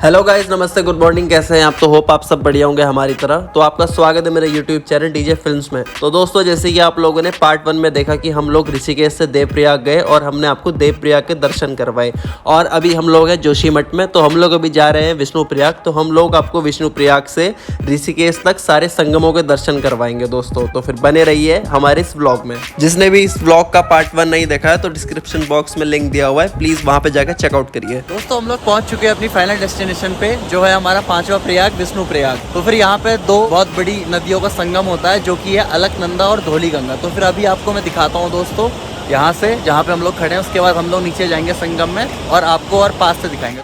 Hello guys, नमस्ते, good morning. कैसे हैं आप? तो होप आप सब बढ़िया होंगे हमारी तरह। तो आपका स्वागत है मेरे यूट्यूब चैनल डीजे फिल्म्स में। तो दोस्तों, जैसे कि आप लोगों ने पार्ट 1 में देखा कि हम लोग ऋषिकेश से देवप्रयाग गए और हमने आपको देवप्रयाग के दर्शन करवाए। और अभी हम लोग हैं जोशीमठ में। तो हम लोग अभी जा रहे हैं विष्णुप्रयाग। तो हम लोग आपको विष्णुप्रयाग से ऋषिकेश तक सारे संगमों के दर्शन करवाएंगे दोस्तों। तो फिर बने रहिए हमारे इस व्लॉग में। जिसने भी इस व्लॉग का पार्ट 1 नहीं देखा है तो डिस्क्रिप्शन बॉक्स में लिंक दिया हुआ है, प्लीज वहां पे जाकर चेकआउट करिए। दोस्तों, हम लोग पहुंच चुके हैं अपनी फाइनल डेस्टिनेशन पे, जो है हमारा 5वां प्रयाग विष्णुप्रयाग। तो फिर यहाँ पे दो बहुत बड़ी नदियों का संगम होता है, जो कि है अलकनंदा और धौलीगंगा। तो फिर अभी आपको मैं दिखाता हूँ दोस्तों, यहाँ से जहाँ पे हम लोग खड़े हैं, उसके बाद हम लोग नीचे जाएंगे संगम में और आपको और पास से दिखाएंगे।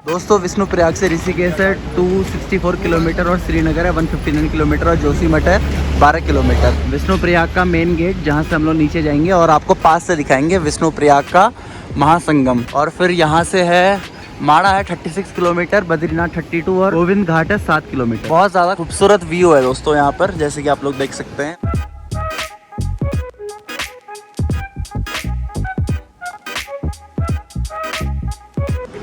दोस्तों, विष्णुप्रयाग से ऋषिकेश है 264 किलोमीटर और श्रीनगर है 159 किलोमीटर और जोशीमठ है 12 किलोमीटर। विष्णुप्रयाग का मेन गेट जहाँ से हम लोग नीचे जाएंगे और आपको पास से दिखाएंगे विष्णुप्रयाग का महासंगम। और फिर यहाँ से है माड़ा है 36 किलोमीटर, बद्रीनाथ 32 और गोविंद घाट है 7 किलोमीटर। बहुत ज़्यादा खूबसूरत व्यू है दोस्तों यहाँ पर, जैसे कि आप लोग देख सकते हैं।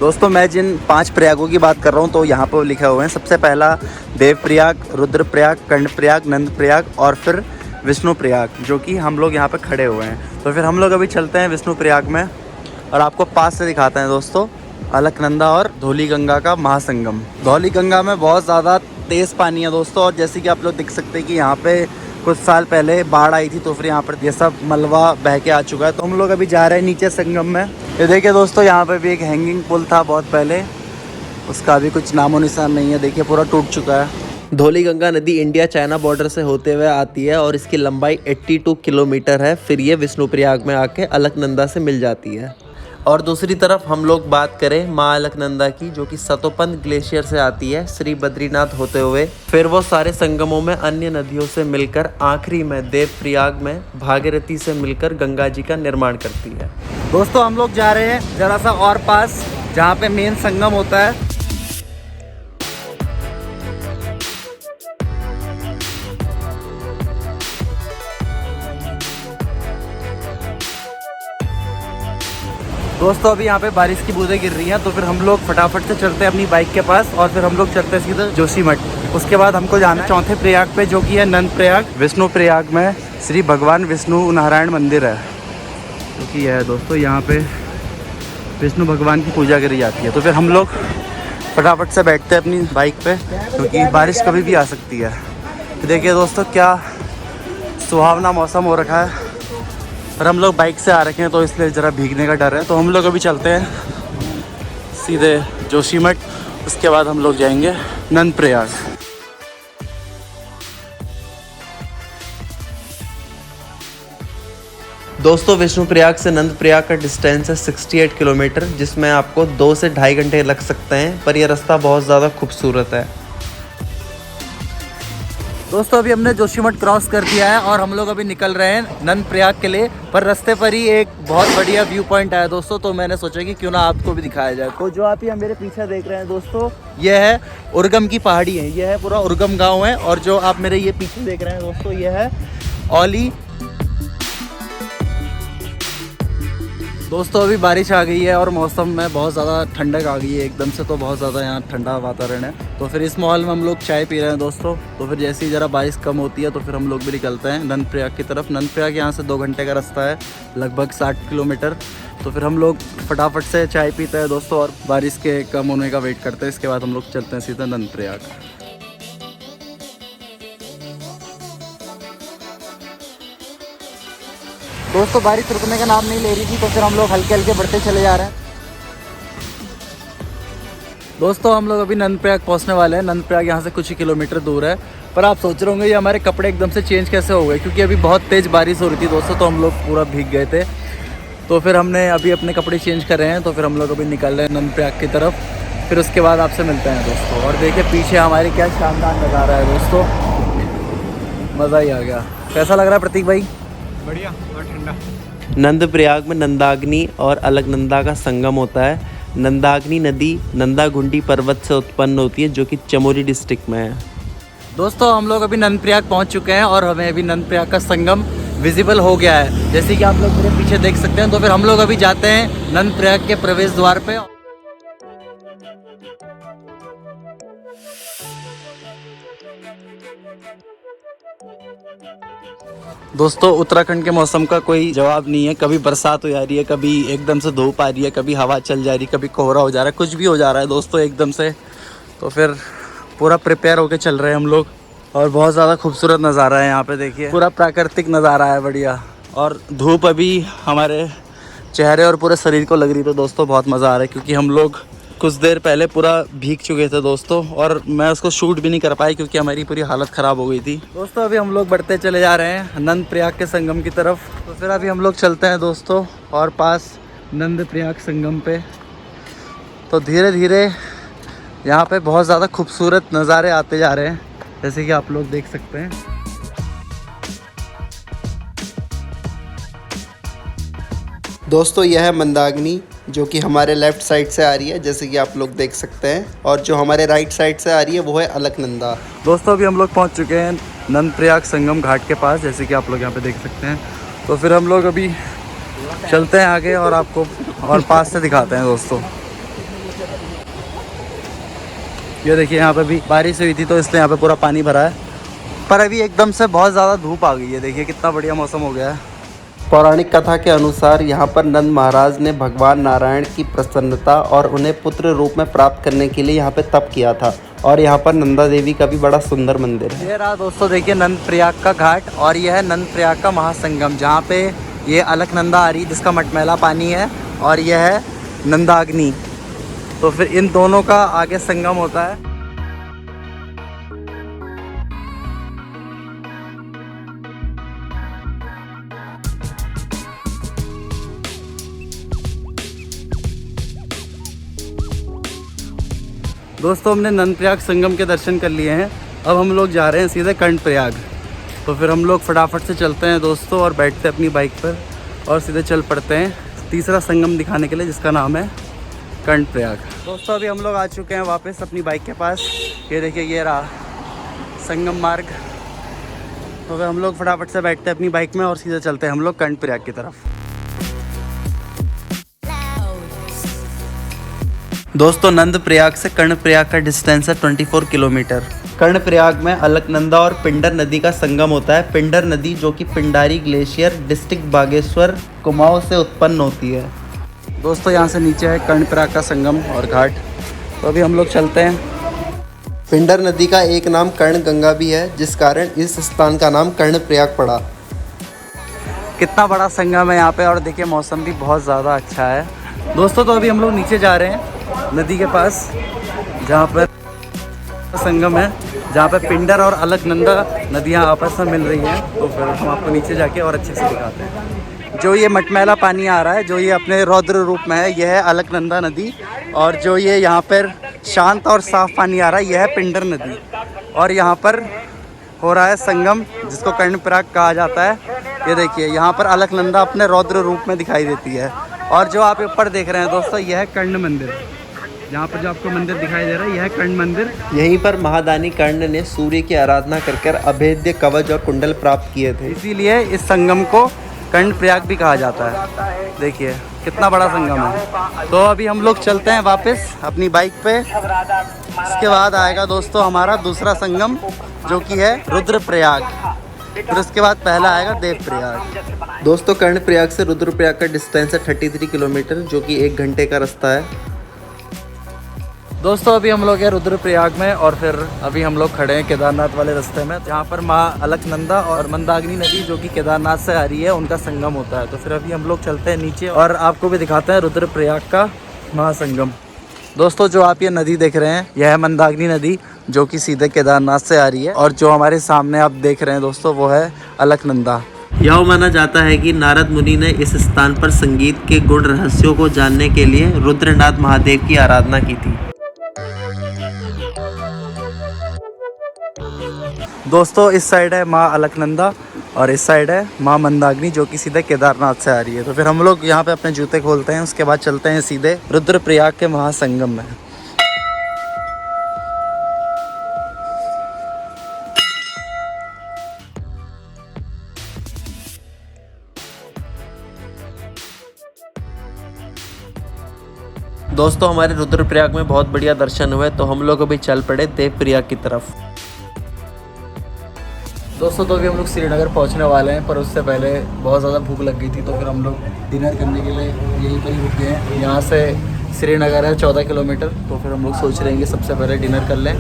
दोस्तों, मैं जिन 5 प्रयागों की बात कर रहा हूँ तो यहाँ पर लिखा हुए हैं। सबसे पहला देवप्रयाग, रुद्रप्रयाग, कर्णप्रयाग, नंदप्रयाग और फिर विष्णुप्रयाग, जो कि हम लोग यहाँ पे खड़े हुए हैं। तो फिर हम लोग अभी चलते हैं विष्णुप्रयाग में और आपको पास से दिखाते हैं दोस्तों अलकनंदा और धौलीगंगा का महासंगम। धौलीगंगा में बहुत ज़्यादा तेज़ पानी है दोस्तों, और जैसे कि आप लोग देख सकते हैं कि यहाँ पे कुछ साल पहले बाढ़ आई थी, तो फिर यहाँ पर ये सब मलबा बह के आ चुका है। तो हम लोग अभी जा रहे हैं नीचे संगम में। ये देखिए दोस्तों, यहाँ पे भी एक हैंगिंग पुल था बहुत पहले, उसका अभी कुछ नामो निशान नहीं है। देखिए पूरा टूट चुका है। धौलीगंगा नदी इंडिया चाइना बॉर्डर से होते हुए आती है और इसकी लंबाई 82 किलोमीटर है। फिर ये विष्णुप्रयाग में आके अलकनंदा से मिल जाती है। और दूसरी तरफ हम लोग बात करें माँ अलकनंदा की, जो कि सतोपंथ ग्लेशियर से आती है श्री बद्रीनाथ होते हुए। फिर वो सारे संगमों में अन्य नदियों से मिलकर आखिरी में देवप्रयाग में भागीरथी से मिलकर गंगा जी का निर्माण करती है। दोस्तों, हम लोग जा रहे हैं जरा सा और पास, जहाँ पे मेन संगम होता है। दोस्तों, अभी यहाँ पे बारिश की बूंदें गिर रही हैं, तो फिर हम लोग फटाफट से चलते हैं अपनी बाइक के पास और फिर हम लोग चलते हैं सीधे जोशीमठ। उसके बाद हमको जाना है चौथे प्रयाग पे, जो कि है नंदप्रयाग। विष्णुप्रयाग में श्री भगवान विष्णु नारायण मंदिर है, जो कि है दोस्तों, यहाँ पे विष्णु भगवान की पूजा करी जाती है। तो फिर हम लोग फटाफट से बैठते हैं अपनी बाइक पे, क्योंकि बारिश कभी भी आ सकती है। तो देखिए दोस्तों, क्या सुहावना मौसम हो रखा है, और हम लोग बाइक से आ रखे हैं तो इसलिए ज़रा भीगने का डर है। तो हम लोग अभी चलते हैं सीधे जोशीमठ, उसके बाद हम लोग जाएंगे नंदप्रयाग। दोस्तों, विष्णुप्रयाग से नंदप्रयाग का डिस्टेंस है 68 किलोमीटर, जिसमें आपको 2 से ढाई घंटे लग सकते हैं। पर यह रास्ता बहुत ज़्यादा खूबसूरत है। दोस्तों, अभी हमने जोशीमठ क्रॉस कर दिया है और हम लोग अभी निकल रहे हैं नंदप्रयाग के लिए। पर रास्ते पर ही एक बहुत बढ़िया व्यू पॉइंट आया दोस्तों, तो मैंने सोचा कि क्यों ना आपको भी दिखाया जाए। तो जो आप ये मेरे पीछे देख रहे हैं दोस्तों, ये है उर्गम की पहाड़ी है। ये है पूरा उर्गम गांव है। और जो आप मेरे ये पीछे देख रहे हैं दोस्तों, ये है औली। दोस्तों, अभी बारिश आ गई है और मौसम में बहुत ज़्यादा ठंडक आ गई है एकदम से, तो बहुत ज़्यादा यहाँ ठंडा वातावरण है। तो फिर इस माहौल में हम लोग चाय पी रहे हैं दोस्तों। तो फिर जैसे ही ज़रा बारिश कम होती है तो फिर हम लोग भी निकलते हैं नंदप्रयाग की तरफ। नंदप्रयाग यहाँ से 2 घंटे का रास्ता है, लगभग 60 किलोमीटर। तो फिर हम लोग फटाफट से चाय पीते हैं दोस्तों और बारिश के कम होने का वेट करते हैं। इसके बाद हम लोग चलते हैं सीधा नंदप्रयाग। दोस्तों, बारिश रुकने का नाम नहीं ले रही थी, तो फिर हम लोग हल्के हल्के बढ़ते चले जा रहे हैं। दोस्तों, हम लोग अभी नंदप्रयाग पहुंचने वाले हैं। नंदप्रयाग यहाँ से कुछ ही किलोमीटर दूर है। पर आप सोच रहे होंगे ये हमारे कपड़े एकदम से चेंज कैसे हो गए, क्योंकि अभी बहुत तेज़ बारिश हो रही थी दोस्तों, तो हम लोग पूरा भीग गए थे। तो फिर हमने अभी अपने कपड़े चेंज कर रहे हैं। तो फिर हम लोग अभी निकल रहे हैं नंदप्रयाग की तरफ। फिर उसके बाद आपसे मिलते हैं दोस्तों। और देखिए पीछे हमारे क्या शानदार नज़ारा है दोस्तों, मज़ा ही आ गया। कैसा लग रहा है प्रतीक भाई? बढ़िया और ठंडा। नंदप्रयाग में नंदाग्नि और अलकनंदा का संगम होता है। नंदाग्नि नदी नंदाघुंडी पर्वत से उत्पन्न होती है, जो कि चमोली डिस्ट्रिक्ट में है। दोस्तों, हम लोग अभी नंदप्रयाग पहुंच चुके हैं और हमें अभी नंदप्रयाग का संगम विजिबल हो गया है, जैसे कि आप लोग मेरे पीछे देख सकते हैं। तो फिर हम लोग अभी जाते हैं नंदप्रयाग के प्रवेश द्वार पे। दोस्तों उत्तराखंड के मौसम का कोई जवाब नहीं है। कभी बरसात हो जा रही है, कभी एकदम से धूप आ रही है, कभी हवा चल जा रही है, कभी कोहरा हो जा रहा है, कुछ भी हो जा रहा है दोस्तों एकदम से। तो फिर पूरा प्रिपेयर होके चल रहे हैं हम लोग। और बहुत ज़्यादा खूबसूरत नज़ारा है यहाँ पे, देखिए पूरा प्राकृतिक नज़ारा है बढ़िया। और धूप अभी हमारे चेहरे और पूरे शरीर को लग रही, तो दोस्तों बहुत मज़ा आ रहा है क्योंकि हम लोग कुछ देर पहले पूरा भीग चुके थे दोस्तों। और मैं उसको शूट भी नहीं कर पाई क्योंकि हमारी पूरी हालत ख़राब हो गई थी। दोस्तों अभी हम लोग बढ़ते चले जा रहे हैं नंद प्रयाग के संगम की तरफ। तो फिर अभी हम लोग चलते हैं दोस्तों और पास नंद प्रयाग संगम पे। तो धीरे धीरे यहाँ पे बहुत ज़्यादा खूबसूरत नज़ारे आते जा रहे हैं, जैसे कि आप लोग देख सकते हैं। दोस्तों यह है मंदाकिनी जो कि हमारे लेफ़्ट साइड से आ रही है, जैसे कि आप लोग देख सकते हैं। और जो हमारे राइट साइड से आ रही है वो है अलकनंदा। दोस्तों अभी हम लोग पहुँच चुके हैं नंद प्रयाग संगम घाट के पास, जैसे कि आप लोग यहाँ पे देख सकते हैं। तो फिर हम लोग अभी चलते हैं आगे और आपको और पास से दिखाते हैं दोस्तों। ये देखिए यहाँ पे भी बारिश हुई थी तो इसलिए यहाँ पे पूरा पानी भरा है, पर अभी एकदम से बहुत ज़्यादा धूप आ गई है। देखिए कितना बढ़िया मौसम हो गया है। पौराणिक कथा के अनुसार यहाँ पर नंद महाराज ने भगवान नारायण की प्रसन्नता और उन्हें पुत्र रूप में प्राप्त करने के लिए यहाँ पे तप किया था। और यहाँ पर नंदा देवी का भी बड़ा सुंदर मंदिर है। ये रहा दोस्तों देखिए नंद प्रयाग का घाट, और यह है नंद प्रयाग का महासंगम, जहाँ पे ये अलकनंदा आ रही जिसका मटमैला पानी है, और यह है नंदाग्नि। तो फिर इन दोनों का आगे संगम होता है। दोस्तों हमने नंद प्रयाग संगम के दर्शन कर लिए हैं। अब हम लोग जा रहे हैं सीधे कर्ण प्रयाग। तो फिर हम लोग फटाफट से चलते हैं दोस्तों और बैठते हैं अपनी बाइक पर और सीधे चल पड़ते हैं तीसरा संगम दिखाने के लिए, जिसका नाम है कर्ण प्रयाग। दोस्तों अभी हम लोग आ चुके हैं वापस अपनी बाइक के पास। ये देखिए ये रहा संगम मार्ग। तो फिर हम लोग फटाफट से बैठते हैं अपनी बाइक में और सीधे चलते हैं हम लोग कर्ण प्रयाग की तरफ। दोस्तों नंद प्रयाग से कर्ण प्रयाग का डिस्टेंस है 24 किलोमीटर। कर्ण प्रयाग में अलकनंदा और पिंडर नदी का संगम होता है। पिंडर नदी जो कि पिंडारी ग्लेशियर डिस्ट्रिक्ट बागेश्वर कुमाऊं से उत्पन्न होती है। दोस्तों यहाँ से नीचे है कर्ण प्रयाग का संगम और घाट। तो अभी हम लोग चलते हैं। पिंडर नदी का एक नाम कर्ण गंगा भी है, जिस कारण इस स्थान का नाम कर्ण प्रयाग पड़ा। कितना बड़ा संगम है यहाँ पे, और देखिए मौसम भी बहुत ज़्यादा अच्छा है दोस्तों। तो अभी हम लोग नीचे जा रहे हैं नदी के पास, जहाँ पर संगम है, जहाँ पे पिंडर और अलकनंदा नदियाँ आपस में मिल रही हैं। तो फिर हम आपको नीचे जाके और अच्छे से दिखाते हैं। जो ये मटमैला पानी आ रहा है, जो ये अपने रौद्र रूप में है, यह है अलकनंदा नदी। और जो ये यहाँ पर शांत और साफ पानी आ रहा है, यह है पिंडर नदी। और यहाँ पर हो रहा है संगम, जिसको कर्ण प्रयाग कहा जाता है। ये देखिए यहाँ पर अलकनंदा अपने रौद्र रूप में दिखाई देती है। और जो आप ऊपर देख रहे हैं दोस्तों, यह है कर्ण मंदिर। यहाँ पर जो आपको मंदिर दिखाई दे रहा है, यह है कर्ण मंदिर। यहीं पर महादानी कर्ण ने सूर्य की आराधना कर अभेद्य कवच और कुंडल प्राप्त किए थे। इसीलिए इस संगम को कर्ण प्रयाग भी कहा जाता है। देखिए कितना बड़ा संगम है। तो अभी हम लोग चलते हैं वापस अपनी बाइक पे। इसके बाद आएगा दोस्तों हमारा दूसरा संगम, जो कि है रुद्रप्रयाग। फिर उसके बाद पहला आएगा देवप्रयाग। दोस्तों कर्ण प्रयाग से रुद्रप्रयाग का डिस्टेंस है 33 किलोमीटर, जो कि 1 घंटे का रास्ता है। दोस्तों अभी हम लोग हैं रुद्रप्रयाग में, और फिर अभी हम लोग खड़े हैं केदारनाथ वाले रास्ते में, जहाँ पर माँ अलकनंदा और मंदाकिनी नदी जो कि केदारनाथ से आ रही है, उनका संगम होता है। तो फिर अभी हम लोग चलते हैं नीचे और आपको भी दिखाते हैं रुद्रप्रयाग का महासंगम। दोस्तों जो आप ये नदी देख रहे हैं, यह है मंदाकिनी नदी, जो कि सीधे केदारनाथ से आ रही है। और जो हमारे सामने आप देख रहे हैं दोस्तों, वो है अलकनंदा। यह माना जाता है कि नारद मुनि ने इस स्थान पर संगीत के गुण रहस्यों को जानने के लिए रुद्रनाथ महादेव की आराधना की थी। दोस्तों इस साइड है माँ अलकनंदा और इस साइड है माँ मंदाकिनी, जो कि सीधे केदारनाथ से आ रही है। तो फिर हम लोग यहाँ पे अपने जूते खोलते हैं, उसके बाद चलते हैं सीधे रुद्रप्रयाग के महासंगम में। दोस्तों हमारे रुद्रप्रयाग में बहुत बढ़िया दर्शन हुए, तो हम लोग अभी चल पड़े देवप्रयाग की तरफ। दोस्तों तो अभी हम लोग श्रीनगर पहुंचने वाले हैं, पर उससे पहले बहुत ज़्यादा भूख लग गई थी, तो फिर हम लोग डिनर करने के लिए यहीं पर ही रुक गए हैं। यहाँ से श्रीनगर है 14 किलोमीटर, तो फिर हम लोग सोच रहे हैं कि सबसे पहले डिनर कर लें,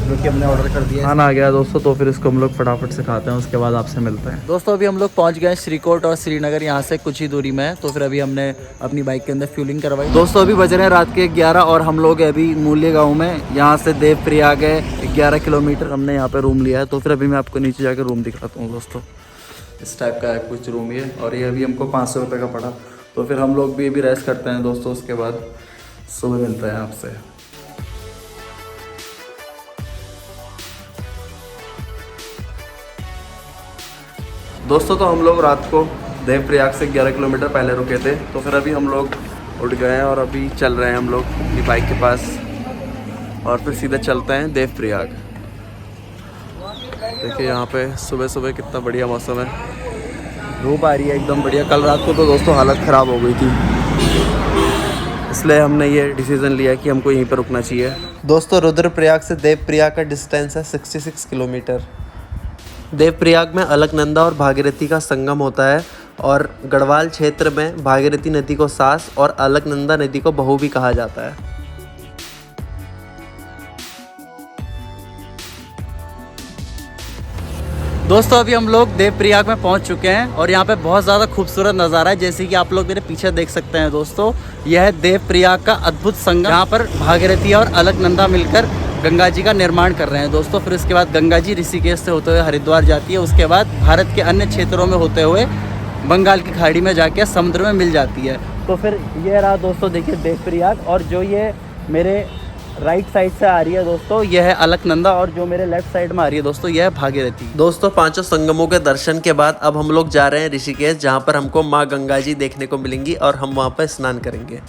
जो कि हमने ऑर्डर कर दिया है। खाना आ गया दोस्तों, तो फिर इसको हम लोग फटाफट से खाते हैं, उसके बाद आपसे मिलते हैं। दोस्तों अभी हम लोग पहुंच गए हैं श्रीकोट, और श्रीनगर यहाँ से कुछ ही दूरी में है। तो फिर अभी हमने अपनी बाइक के अंदर फ्यूलिंग करवाई। दोस्तों अभी बज रहे हैं रात के 11 और हम लोग अभी मूल्य गाँव में, यहाँ से देवप्रयाग है 11 किलोमीटर। हमने यहाँ पे रूम लिया है, तो फिर अभी मैं आपको नीचे जाकर रूम दिखाता हूँ। दोस्तों इस टाइप का है कुछ रूम ये, और ये अभी हमको 500 रुपये का पड़ा। तो फिर हम लोग भी अभी रेस्ट करते हैं दोस्तों, उसके बाद सुबह मिलते हैं आपसे। दोस्तों तो हम लोग रात को देवप्रयाग से 11 किलोमीटर पहले रुके थे, तो फिर अभी हम लोग उठ गए हैं और अभी चल रहे हैं हम लोग अपनी बाइक के पास, और फिर सीधे चलते हैं देवप्रयाग। देखिए यहाँ पे सुबह सुबह कितना बढ़िया मौसम है, धूप आ रही है एकदम बढ़िया। कल रात को तो दोस्तों हालत ख़राब हो गई थी, इसलिए हमने ये डिसीज़न लिया कि हमको यहीं पर रुकना चाहिए। दोस्तों रुद्रप्रयाग से देवप्रयाग का डिस्टेंस है 66 किलोमीटर। देवप्रयाग में अलकनंदा और भागीरथी का संगम होता है, और गढ़वाल क्षेत्र में भागीरथी नदी को सास और अलकनंदा नदी को बहू भी कहा जाता है। दोस्तों अभी हम लोग देवप्रयाग में पहुंच चुके हैं, और यहाँ पे बहुत ज़्यादा खूबसूरत नज़ारा है, जैसे कि आप लोग मेरे पीछे देख सकते हैं। दोस्तों यह है देवप्रयाग का अद्भुत संगम, यहाँ पर भागीरथी और अलकनंदा मिलकर गंगा जी का निर्माण कर रहे हैं। दोस्तों फिर उसके बाद गंगा जी ऋषिकेश से होते हुए हरिद्वार जाती है, उसके बाद भारत के अन्य क्षेत्रों में होते हुए बंगाल की खाड़ी में जाके समुद्र में मिल जाती है। तो फिर ये रहा दोस्तों, देखिए देवप्रयाग, और जो ये मेरे राइट साइड से आ रही है दोस्तों, यह है अलकनंदा, और जो मेरे लेफ्ट साइड में आ रही है दोस्तों, यह है भागीरथी। दोस्तों पांचों संगमों के दर्शन के बाद अब हम लोग जा रहे हैं ऋषिकेश, जहाँ पर हमको माँ गंगा जी देखने को मिलेंगी और हम वहाँ पर स्नान करेंगे।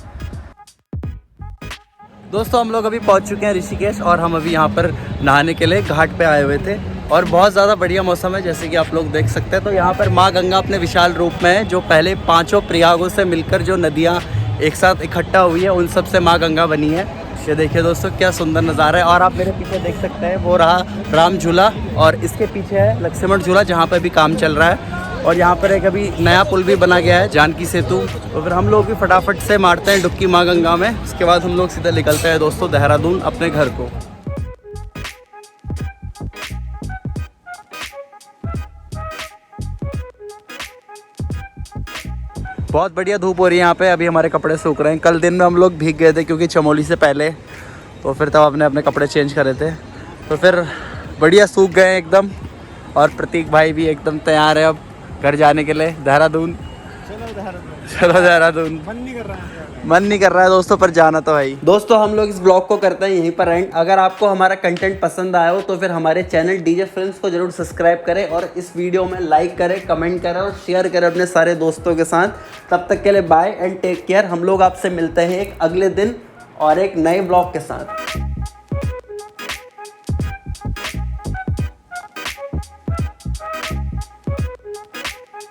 दोस्तों हम लोग अभी पहुंच चुके हैं ऋषिकेश, और हम अभी यहाँ पर नहाने के लिए घाट पे आए हुए थे, और बहुत ज़्यादा बढ़िया मौसम है, जैसे कि आप लोग देख सकते हैं। तो यहाँ पर माँ गंगा अपने विशाल रूप में है, जो पहले पांचों प्रयागों से मिलकर जो नदियाँ एक साथ इकट्ठा हुई है, उन सब से माँ गंगा बनी है। ये देखिए दोस्तों क्या सुंदर नज़ारा है। और आप मेरे पीछे देख सकते हैं, वो रहा राम झूला, और इसके पीछे है लक्ष्मण झूला, जहाँ पर भी काम चल रहा है। और यहाँ पर एक अभी नया पुल भी बना गया है, जानकी सेतु। तो फिर हम लोग भी फटाफट से मारते हैं डुबकी माँ गंगा में, उसके बाद हम लोग सीधे निकलते हैं दोस्तों देहरादून अपने घर को। बहुत बढ़िया धूप हो रही है यहाँ पे, अभी हमारे कपड़े सूख रहे हैं। कल दिन में हम लोग भीग गए थे क्योंकि चमोली से पहले, तो फिर तब हमने अपने कपड़े चेंज करे थे, तो फिर बढ़िया सूख गए एकदम। और प्रतीक भाई भी एकदम तैयार है अब घर जाने के लिए, देहरादून। चलो देहरादून। मन नहीं कर रहा है दोस्तों, पर जाना तो भाई। दोस्तों हम लोग इस ब्लॉग को करते हैं यहीं पर एंड। अगर आपको हमारा कंटेंट पसंद आया हो तो फिर हमारे चैनल डीजे फिल्म्स को जरूर सब्सक्राइब करें, और इस वीडियो में लाइक करें, कमेंट करें और शेयर करें अपने सारे दोस्तों के साथ। तब तक के लिए बाय एंड टेक केयर। हम लोग आपसे मिलते हैं एक अगले दिन और एक नए ब्लॉग के साथ।